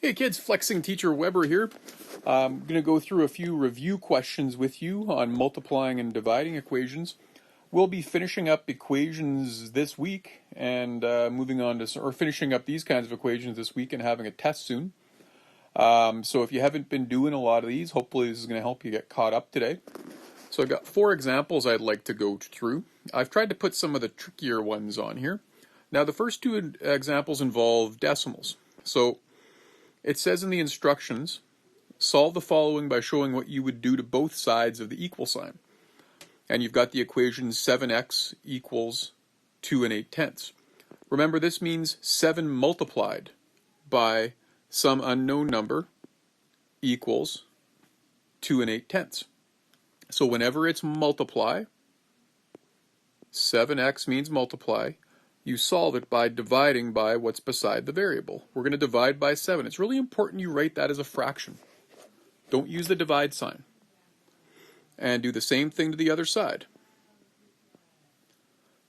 Hey kids, Flexing Teacher Weber here. I'm going to go through a few review questions with you on multiplying and dividing equations. We'll be finishing up equations this week and moving on to, or finishing up these kinds of equations this week and having a test soon. So if you haven't been doing a lot of these, hopefully this is going to help you get caught up today. So I've got 4 examples I'd like to go through. I've tried to put some of the trickier ones on here. Now the first 2 examples involve decimals. So it says in the instructions, solve the following by showing what you would do to both sides of the equal sign. And you've got the equation 7x equals 2 8/10. Remember, this means 7 multiplied by some unknown number equals 2 8/10. So whenever it's multiply, 7x means multiply, you solve it by dividing by what's beside the variable. We're going to divide by 7. It's really important you write that as a fraction. Don't use the divide sign. And do the same thing to the other side.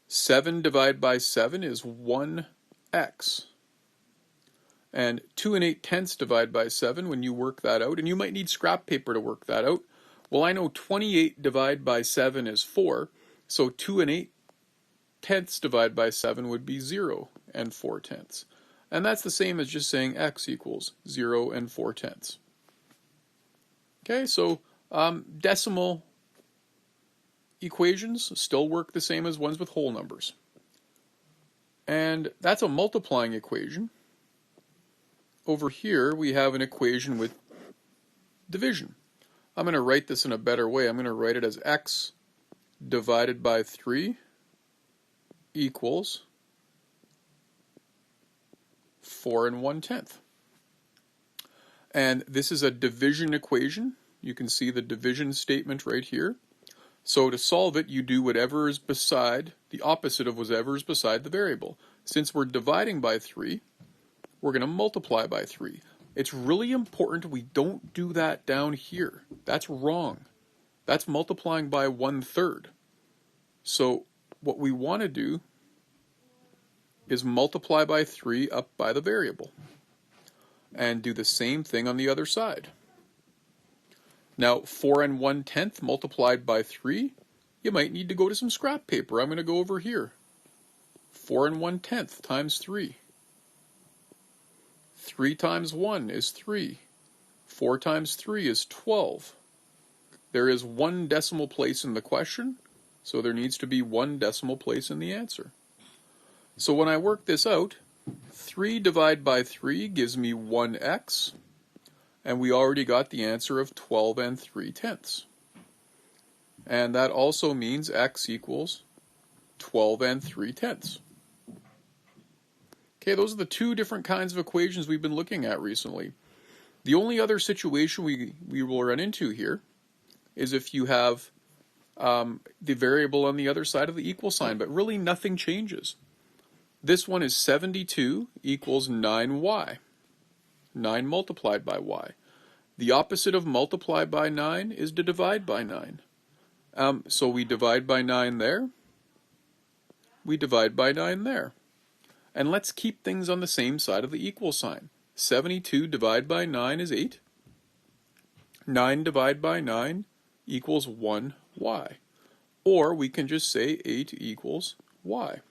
7 divided by 7 is 1x. And 2 8/10 divided by 7, when you work that out, and you might need scrap paper to work that out. Well, I know 28 divided by 7 is 4, so 2 8/10 divided by 7 would be 0 4/10. And that's the same as just saying x equals 0 4/10. Okay, so decimal equations still work the same as ones with whole numbers. And that's a multiplying equation. Over here we have an equation with division. I'm going to write this in a better way. I'm going to write it as x divided by 3 equals 4 1/10. And this is a division equation. You can see the division statement right here. So to solve it, you do whatever is beside, the opposite of whatever is beside the variable. Since we're dividing by 3, we're going to multiply by 3. It's really important we don't do that down here. That's wrong. That's multiplying by 1/3. So what we want to do is multiply by 3 up by the variable. And do the same thing on the other side. Now 4 1/10 multiplied by 3, you might need to go to some scrap paper. I'm going to go over here. 4 1/10 times 3. 3 times 1 is 3. 4 times 3 is 12. There is 1 decimal place in the question, so there needs to be 1 decimal place in the answer. So when I work this out, 3 divided by 3 gives me 1x, and we already got the answer of 12 3/10. And that also means x equals 12 3/10. Okay, those are the 2 different kinds of equations we've been looking at recently. The only other situation we will run into here is if you have the variable on the other side of the equal sign, but really nothing changes. This one is 72 equals 9y. 9 multiplied by y. The opposite of multiply by 9 is to divide by 9. So we divide by 9 there. We divide by 9 there. And let's keep things on the same side of the equal sign. 72 divided by 9 is 8. 9 divided by 9 equals 1y. Or we can just say 8 equals y.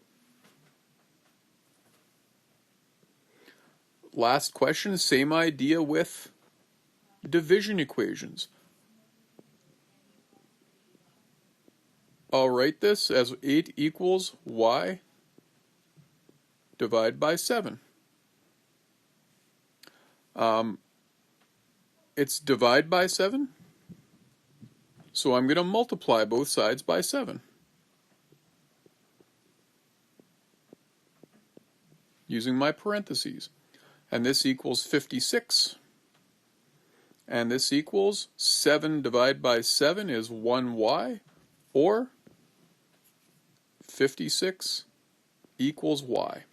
Last question, same idea with division equations. I'll write this as 8 equals y divided by 7. It's divide by 7, so I'm going to multiply both sides by 7. Using my parentheses. And this equals 56. And this equals 7 divided by 7 is 1y, or 56 equals y.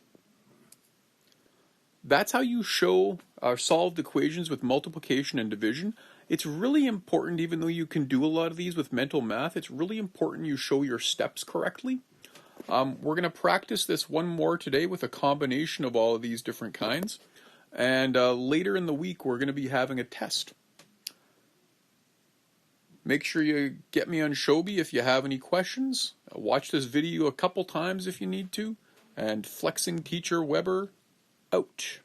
That's how you show solved equations with multiplication and division. It's really important, even though you can do a lot of these with mental math, it's really important you show your steps correctly. We're going to practice this one more today with a combination of all of these different kinds. And later in the week, we're going to be having a test. Make sure you get me on Shobi if you have any questions. Watch this video a couple times if you need to. And Flexing Teacher Weber, out.